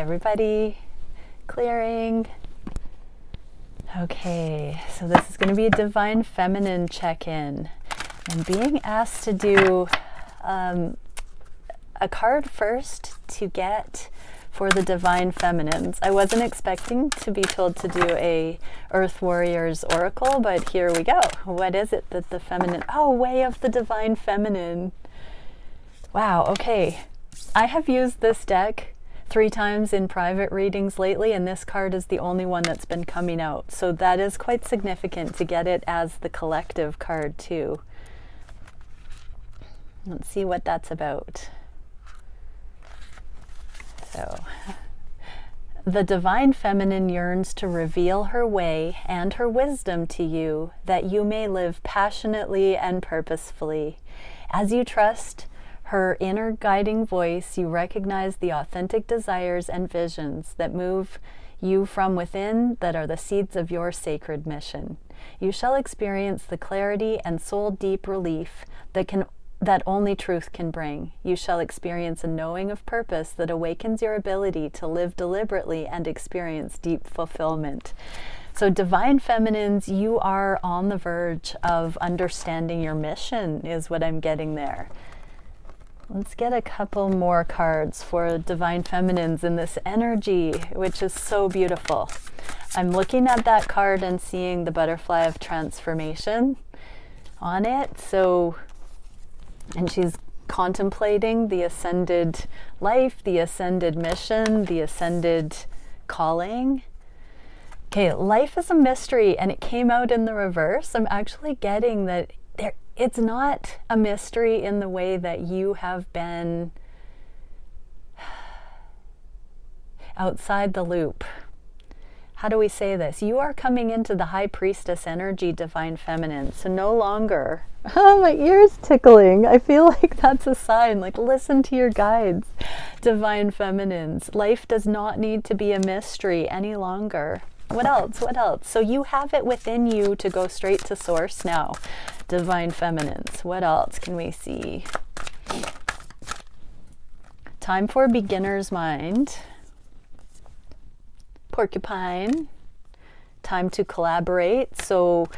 Everybody, clearing. Okay, so this is going to be a Divine Feminine check-in. I'm being asked to do a card first to get for the Divine Feminines. I wasn't expecting to be told to do a Earth Warriors Oracle, but here we go. What is it that the feminine... Oh, Way of the Divine Feminine. Wow, okay. I have used this deck 3 times in private readings lately, and this card is the only one that's been coming out. So that is quite significant to get it as the collective card too. Let's see what that's about. So, the Divine Feminine yearns to reveal her way and her wisdom to you, that you may live passionately and purposefully. As you trust her inner guiding voice, you recognize the authentic desires and visions that move you from within, that are the seeds of your sacred mission. You shall experience the clarity and soul-deep relief that only truth can bring. You shall experience a knowing of purpose that awakens your ability to live deliberately and experience deep fulfillment. So Divine Feminines, you are on the verge of understanding your mission, is what I'm getting there. Let's get a couple more cards for Divine Feminines in this energy, which is so beautiful. I'm looking at that card and seeing the butterfly of transformation on it. So, and she's contemplating the ascended life, the ascended mission, the ascended calling. Okay, life is a mystery, and it came out in the reverse. I'm actually getting that it's not a mystery in the way that you have been outside the loop. How do we say this? You are coming into the High Priestess energy, Divine Feminine. So no longer, oh, my ear's tickling. I feel like that's a sign, like listen to your guides, Divine Feminines. Life does not need to be a mystery any longer. What else? What else? So you have it within you to go straight to source now, Divine Feminines. What else can we see? Time for beginner's mind. Porcupine. Time to collaborate. So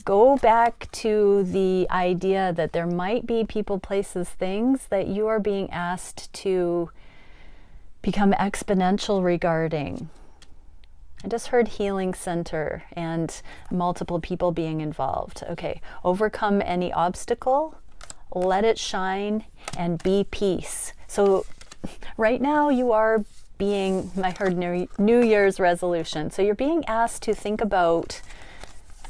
go back to the idea that there might be people, places, things that you are being asked to become exponential regarding. I just heard healing center and multiple people being involved. Okay, overcome any obstacle, let it shine, and be peace. So right now you are being, I heard New Year's resolution. So you're being asked to think about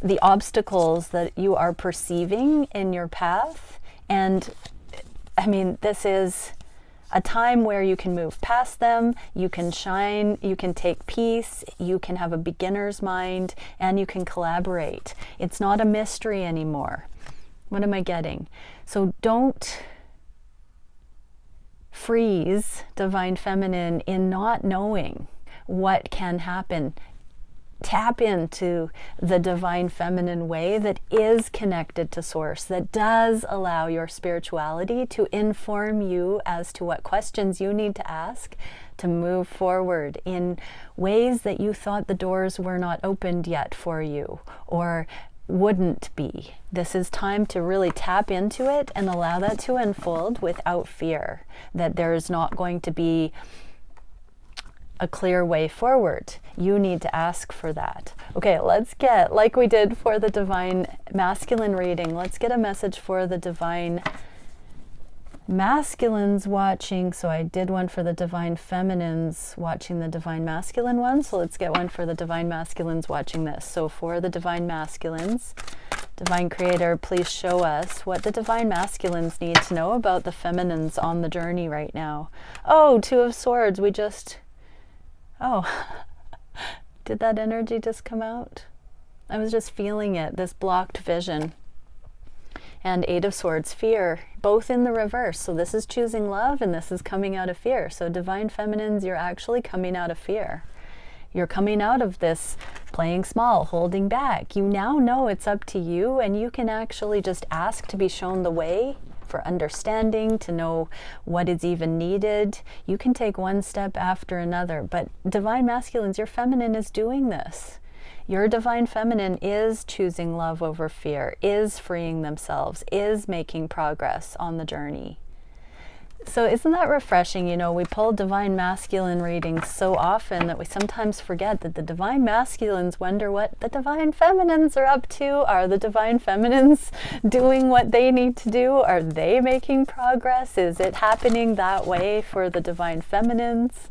the obstacles that you are perceiving in your path. And I mean, this is a time where you can move past them, you can shine, you can take peace, you can have a beginner's mind, and you can collaborate. It's not a mystery anymore. What am I getting? So don't freeze, Divine Feminine, in not knowing what can happen. Tap into the Divine Feminine way that is connected to source, that does allow your spirituality to inform you as to what questions you need to ask to move forward in ways that you thought the doors were not opened yet for you or wouldn't be. This is time to really tap into it and allow that to unfold without fear that there is not going to be a clear way forward. You need to ask for that. Okay, let's get, like we did for the Divine Masculine reading, let's get a message for the Divine Masculines watching. So I did one for the Divine Feminines watching the Divine Masculine one. So let's get one for the Divine Masculines watching this. So for the Divine Masculines, Divine Creator, please show us what the Divine Masculines need to know about the Feminines on the journey right now. Oh, 2 of Swords, we just... Oh, did that energy just come out? I was just feeling it, this blocked vision. And 8 of Swords, fear, both in the reverse. So this is choosing love and this is coming out of fear. So Divine Feminines, you're actually coming out of fear. You're coming out of this playing small, holding back. You now know it's up to you, and you can actually just ask to be shown the way for understanding, to know what is even needed. You can take one step after another, but divine masculines, your feminine is doing this. Your divine feminine is choosing love over fear, is freeing themselves, is making progress on the journey. So isn't that refreshing? You know, we pull divine masculine readings so often that we sometimes forget that the divine masculines wonder what the divine feminines are up to. Are the divine feminines doing what they need to do? Are they making progress? Is it happening that way for the divine feminines?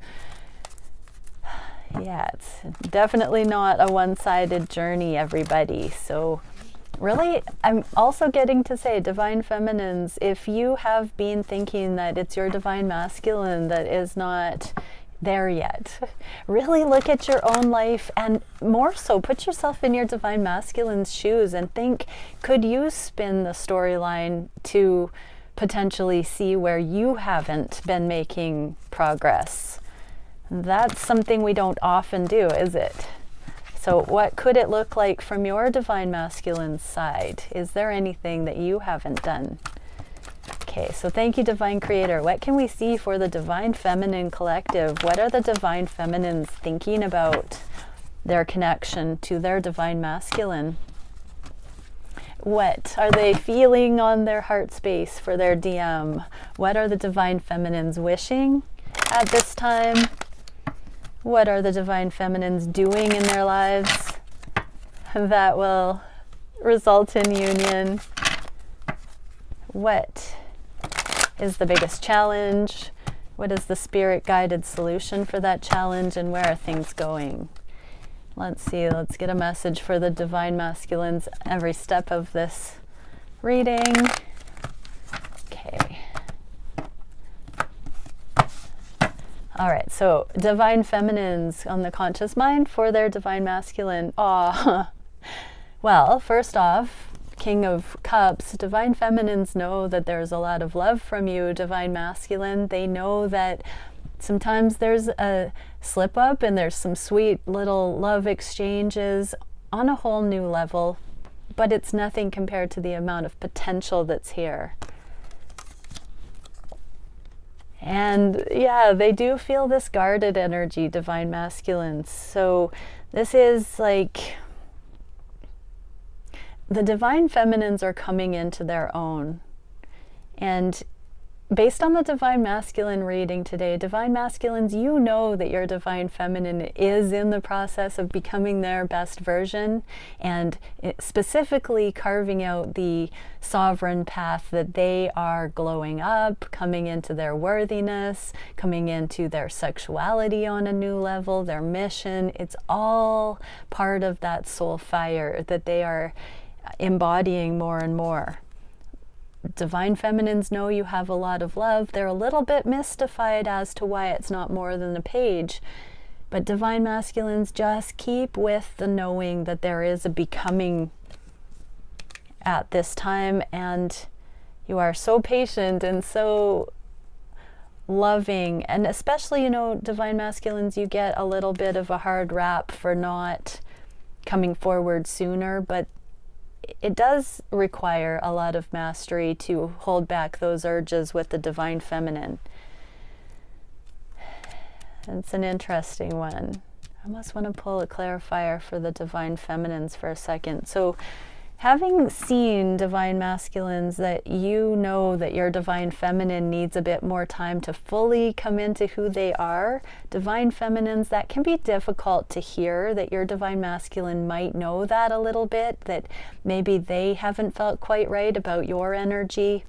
Yeah, it's definitely not a one-sided journey, everybody. So really, I'm also getting to say, divine feminines, if you have been thinking that it's your divine masculine that is not there yet, really look at your own life, and more so, put yourself in your divine masculine's shoes and think, could you spin the storyline to potentially see where you haven't been making progress? That's something we don't often do, is it? So what could it look like from your divine masculine side? Is there anything that you haven't done? Okay, so thank you, Divine Creator. What can we see for the Divine Feminine Collective? What are the Divine Feminines thinking about their connection to their Divine Masculine? What are they feeling on their heart space for their DM? What are the Divine Feminines wishing at this time? What are the divine feminines doing in their lives that will result in union? What is the biggest challenge? What is the spirit guided solution for that challenge, and where are things going? Let's see, let's get a message for the divine masculines every step of this reading. Okay. All right, so divine feminines on the conscious mind for their divine masculine. Well, first off, King of Cups, divine feminines know that there's a lot of love from you, divine masculine. They know that sometimes there's a slip up and there's some sweet little love exchanges on a whole new level, but it's nothing compared to the amount of potential that's here. And yeah, they do feel this guarded energy, divine masculines. So this is like the divine feminines are coming into their own. And based on the divine masculine reading today, divine masculines, you know that your divine feminine is in the process of becoming their best version, and specifically carving out the sovereign path that they are glowing up, coming into their worthiness, coming into their sexuality on a new level, their mission. It's all part of that soul fire that they are embodying more and more. Divine feminines know you have a lot of love. They're a little bit mystified as to why it's not more than a page. But divine masculines, just keep with the knowing that there is a becoming at this time, and you are so patient and so loving. And especially, you know, divine masculines, you get a little bit of a hard rap for not coming forward sooner, but it does require a lot of mastery to hold back those urges with the divine feminine. It's an interesting one. I almost want to pull a clarifier for the divine feminines for a second. So having seen divine masculines, that you know that your divine feminine needs a bit more time to fully come into who they are, divine feminines, that can be difficult to hear, that your divine masculine might know that a little bit, that maybe they haven't felt quite right about your energy.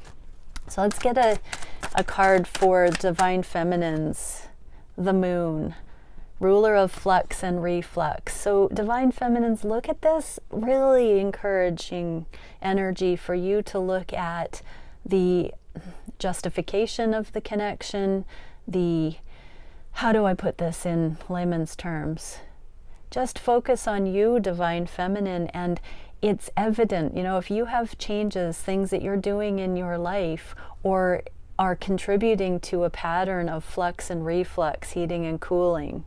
So let's get a card for divine feminines. The Moon, ruler of flux and reflux. So divine feminines, look at this really encouraging energy for you to look at the justification of the connection, the, how do I put this in layman's terms? Just focus on you, divine feminine, and it's evident, you know, if you have changes, things that you're doing in your life, or are contributing to a pattern of flux and reflux, heating and cooling,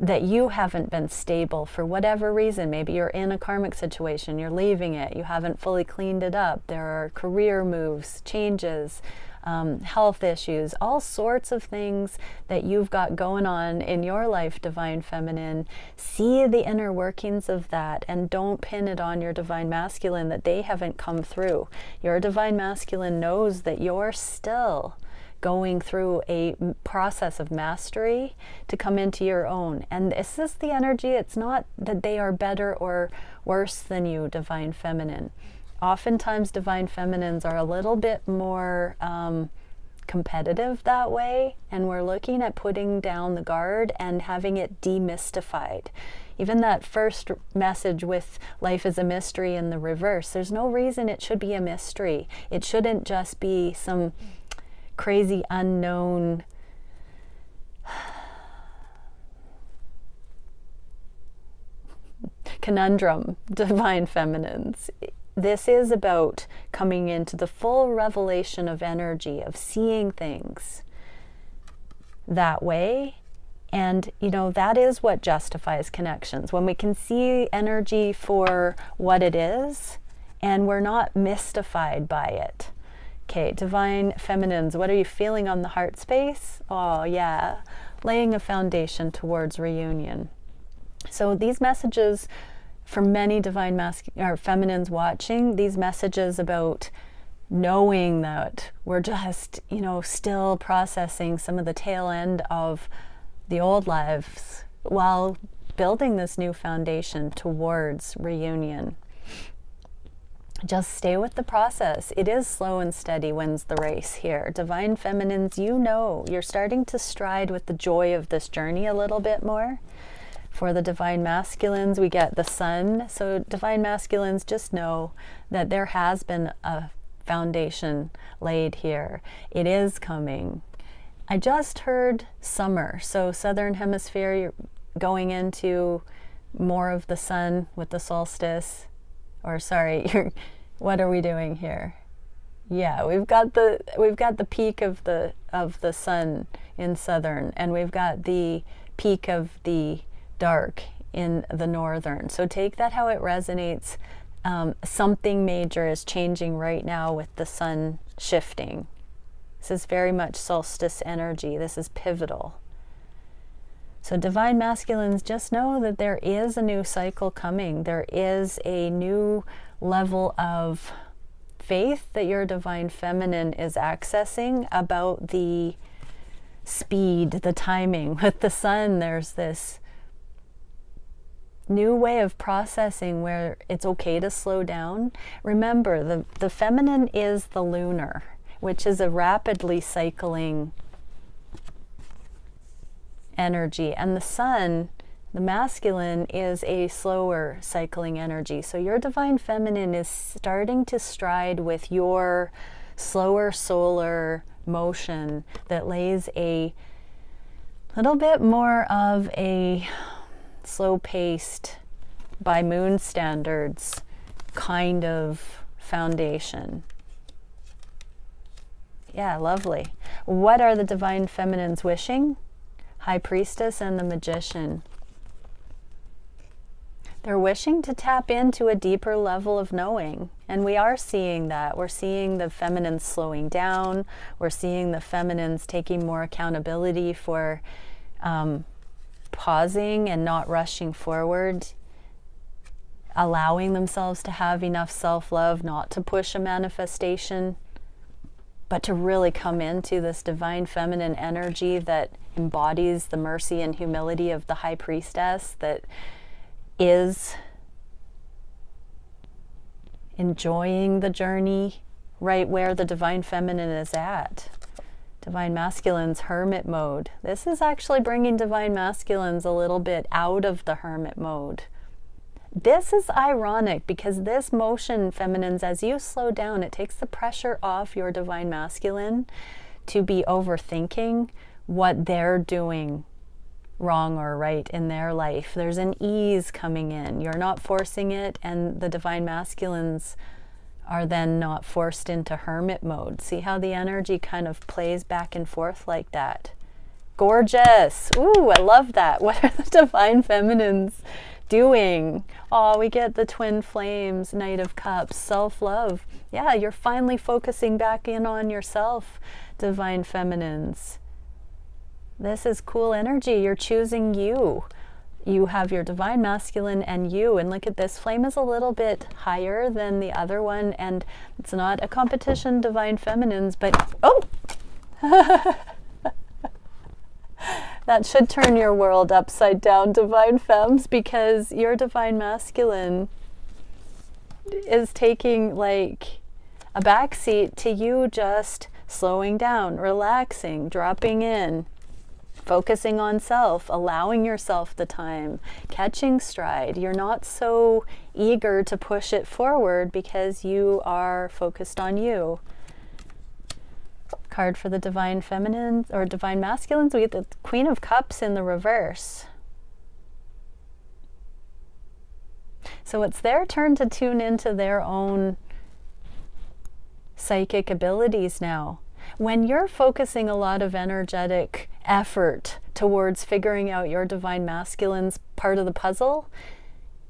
that you haven't been stable for whatever reason. Maybe you're in a karmic situation, you're leaving it, you haven't fully cleaned it up. There are career moves, changes, health issues, all sorts of things that you've got going on in your life, Divine Feminine. See the inner workings of that, and don't pin it on your Divine Masculine that they haven't come through. Your Divine Masculine knows that you're still going through a process of mastery to come into your own. And this is the energy. It's not that they are better or worse than you, Divine Feminine. Oftentimes Divine Feminines are a little bit more competitive that way, and we're looking at putting down the guard and having it demystified. Even that first message with life is a mystery in the reverse, there's no reason it should be a mystery. It shouldn't just be some crazy unknown conundrum, Divine Feminines. This is about coming into the full revelation of energy, of seeing things that way. And, you know, that is what justifies connections. When we can see energy for what it is, and we're not mystified by it. Okay, Divine Feminines, what are you feeling on the heart space? Oh, yeah, laying a foundation towards reunion. So these messages, for many Divine Feminines watching, these messages about knowing that we're just, you know, still processing some of the tail end of the old lives while building this new foundation towards reunion. Just stay with the process. It is slow and steady wins the race here. Divine Feminines, you know, you're starting to stride with the joy of this journey a little bit more. For the Divine Masculines, we get the Sun. So Divine Masculines, just know that there has been a foundation laid here. It is coming. I just heard summer. So Southern Hemisphere, you're going into more of the sun with the solstice. Or sorry, what are we doing here? Yeah, we've got the peak of the sun in southern, and we've got the peak of the dark in the northern. So take that how it resonates. Something major is changing right now with the sun shifting. This is very much solstice energy. This is pivotal. So Divine Masculines, just know that there is a new cycle coming. There is a new level of faith that your Divine Feminine is accessing about the speed, the timing. With the sun, there's this new way of processing where it's okay to slow down. Remember, the feminine is the lunar, which is a rapidly cycling energy, and the sun, the masculine, is a slower cycling energy. So your Divine Feminine is starting to stride with your slower solar motion that lays a little bit more of a slow-paced, by moon standards, kind of foundation. Yeah, lovely. What are the Divine Feminines wishing? High Priestess and the Magician. They're wishing to tap into a deeper level of knowing. And we are seeing that. We're seeing the feminines slowing down. We're seeing the feminines taking more accountability for pausing and not rushing forward. Allowing themselves to have enough self-love not to push a manifestation, but to really come into this Divine Feminine energy that embodies the mercy and humility of the High Priestess, that is enjoying the journey right where the Divine Feminine is at. Divine Masculine's hermit mode. This is actually bringing Divine Masculines a little bit out of the hermit mode. This is ironic because this motion, feminines, as you slow down, it takes the pressure off your Divine Masculine to be overthinking what they're doing wrong or right in their life. There's an ease coming in. You're not forcing it, and the Divine Masculines are then not forced into hermit mode. See how the energy kind of plays back and forth like that? Gorgeous. Ooh, I love that. What are the divine feminines doing? Oh, we get the twin flames, Knight of Cups, self-love. Yeah, you're finally focusing back in on yourself, divine feminines. This is cool energy. You're choosing you. You have your divine masculine and you, and look at this, flame is a little bit higher than the other one, and it's not a competition, divine feminines, but oh that should turn your world upside down, divine femmes, because your divine masculine is taking like a backseat to you, just slowing down, relaxing, dropping in, focusing on self, allowing yourself the time, catching stride. You're not so eager to push it forward because you are focused on you. Card for the divine feminines or divine masculines, we get the Queen of Cups in the reverse. So it's their turn to tune into their own psychic abilities now. When you're focusing a lot of energetic effort towards figuring out your divine masculine's part of the puzzle,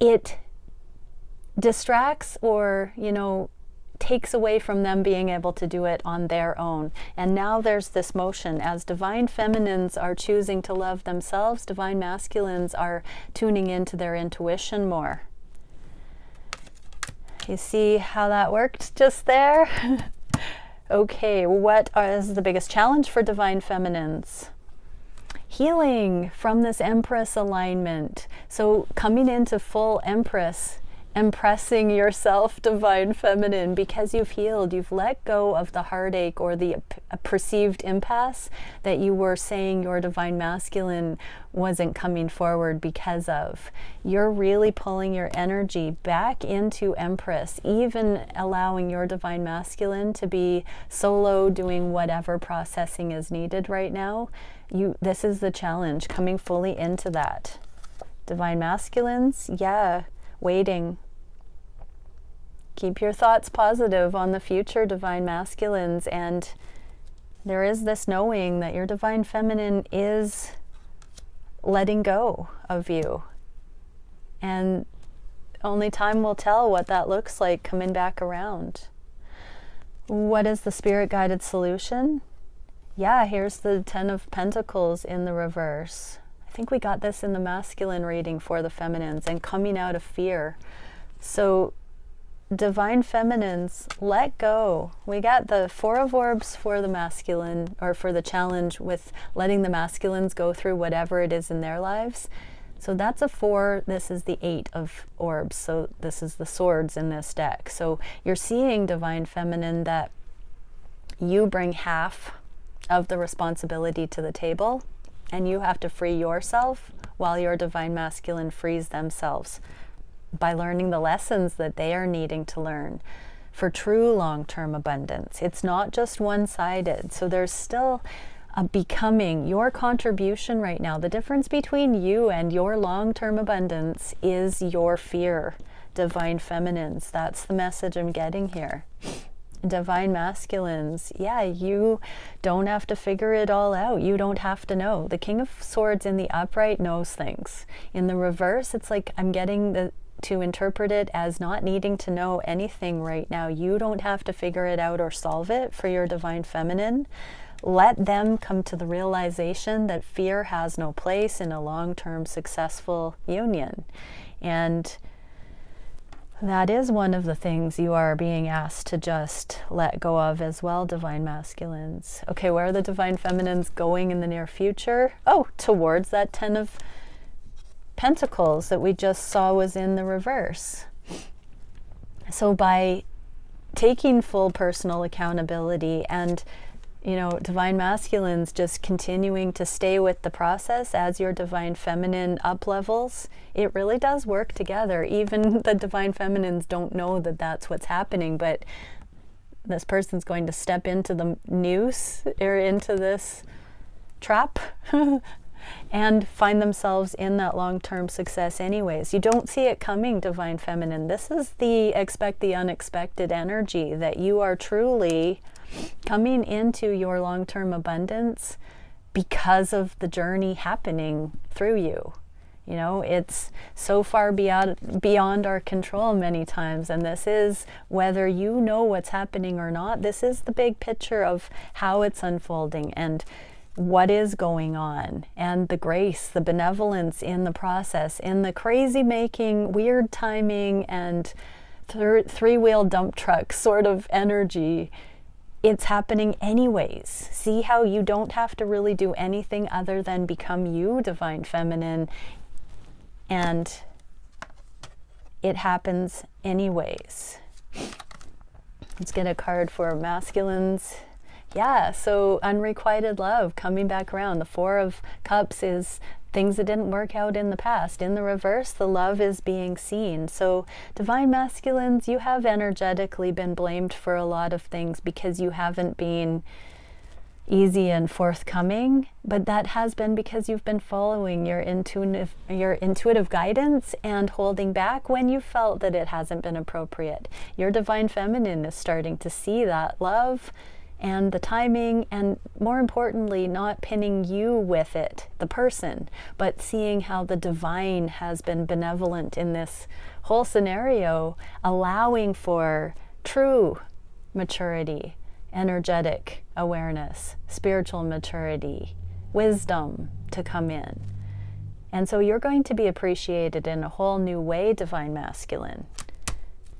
it distracts or, takes away from them being able to do it on their own. And now there's this motion. As divine feminines are choosing to love themselves, divine masculines are tuning into their intuition more. You see how that worked just there? Okay, what is the biggest challenge for divine feminines? Healing from this Empress alignment. So coming into full Empress, impressing yourself, divine feminine, because you've healed, you've let go of the heartache or the perceived impasse that you were saying your divine masculine wasn't coming forward because of. You're really pulling your energy back into Empress, even allowing your divine masculine to be solo, doing whatever processing is needed right now. This is the challenge, coming fully into that. Divine masculines, yeah, waiting. Keep your thoughts positive on the future, divine masculines, and there is this knowing that your divine feminine is letting go of you, and only time will tell what that looks like coming back around. What is the spirit guided solution? Yeah, here's the 10 of Pentacles in the reverse. I think we got this in the masculine reading for the feminines, and coming out of fear. So divine feminines, let go. We got the 4 of Orbs for the masculine, or for the challenge with letting the masculines go through whatever it is in their lives. So that's a 4. This is the 8 of Orbs. So this is the swords in this deck. So you're seeing, divine feminine, that you bring half of the responsibility to the table, and you have to free yourself while your divine masculine frees themselves by learning the lessons that they are needing to learn for true long-term abundance. It's not just one-sided. So there's still a becoming. Your contribution right now, the difference between you and your long-term abundance is your fear, divine feminines. That's the message I'm getting here. Divine masculines, yeah, you don't have to figure it all out. You don't have to know. The King of Swords in the upright knows things. In the reverse, it's like I'm getting to interpret it as not needing to know anything right now. You don't have to figure it out or solve it for your divine feminine. Let them come to the realization that fear has no place in a long-term successful union. And that is one of the things you are being asked to just let go of as well, divine masculines. Okay, where are the divine feminines going in the near future? Oh, towards that 10 of Pentacles that we just saw was in the reverse. So by taking full personal accountability and, divine masculines just continuing to stay with the process as your divine feminine up levels, it really does work together. Even the divine feminines don't know that that's what's happening, but this person's going to step into the noose or into this trap and find themselves in that long-term success anyways. You don't see it coming, divine feminine. This is the expect the unexpected energy, that you are truly coming into your long-term abundance because of the journey happening through you. You know, it's so far beyond our control many times, and this is, whether you know what's happening or not, this is the big picture of how it's unfolding and what is going on, and the grace, the benevolence in the process, in the crazy making, weird timing, and three-wheel dump truck sort of energy. It's happening anyways. See how you don't have to really do anything other than become you, Divine Feminine, and it happens anyways. Let's get a card for masculines. Yeah, so unrequited love coming back around. The Four of Cups is things that didn't work out in the past. In the reverse, the love is being seen. So Divine Masculines, you have energetically been blamed for a lot of things because you haven't been easy and forthcoming, but that has been because you've been following your intuitive guidance and holding back when you felt that it hasn't been appropriate. Your Divine Feminine is starting to see that love and the timing, and more importantly, not pinning you with it, the person, but seeing how the divine has been benevolent in this whole scenario, allowing for true maturity, energetic awareness, spiritual maturity, wisdom to come in. And so you're going to be appreciated in a whole new way, Divine Masculine.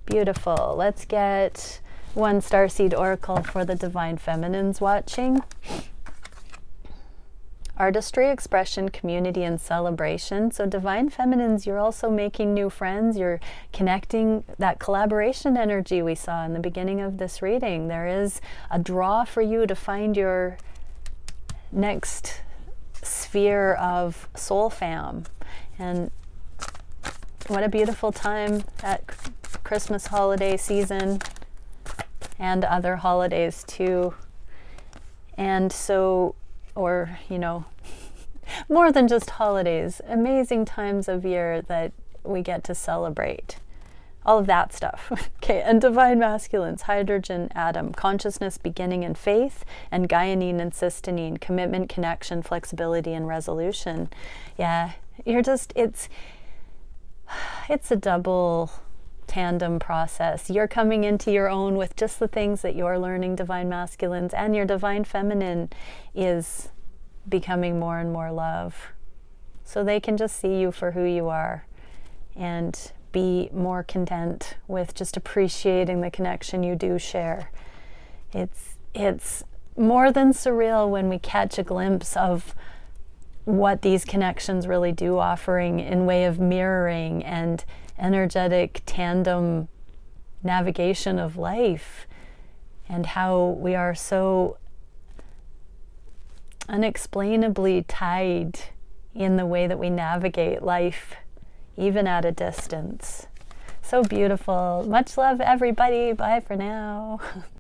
Beautiful. Let's get one Starseed Oracle for the Divine Feminines watching. Artistry, expression, community, and celebration. So Divine Feminines, you're also making new friends. You're connecting, that collaboration energy we saw in the beginning of this reading. There is a draw for you to find your next sphere of soul fam. And what a beautiful time at Christmas holiday season and other holidays too. And so, or, you know, more than just holidays, amazing times of year that we get to celebrate. All of that stuff. Okay, and Divine Masculines, hydrogen atom, consciousness, beginning, and faith, and guanine and cystanine, commitment, connection, flexibility, and resolution. Yeah, you're just, it's a double tandem process. You're coming into your own with just the things that you're learning, Divine Masculines, and your Divine Feminine is becoming more and more love. So they can just see you for who you are and be more content with just appreciating the connection you do share. It's more than surreal when we catch a glimpse of what these connections really do, offering in way of mirroring and energetic tandem navigation of life, and how we are so unexplainably tied in the way that we navigate life, even at a distance. So beautiful. Much love, everybody. Bye for now.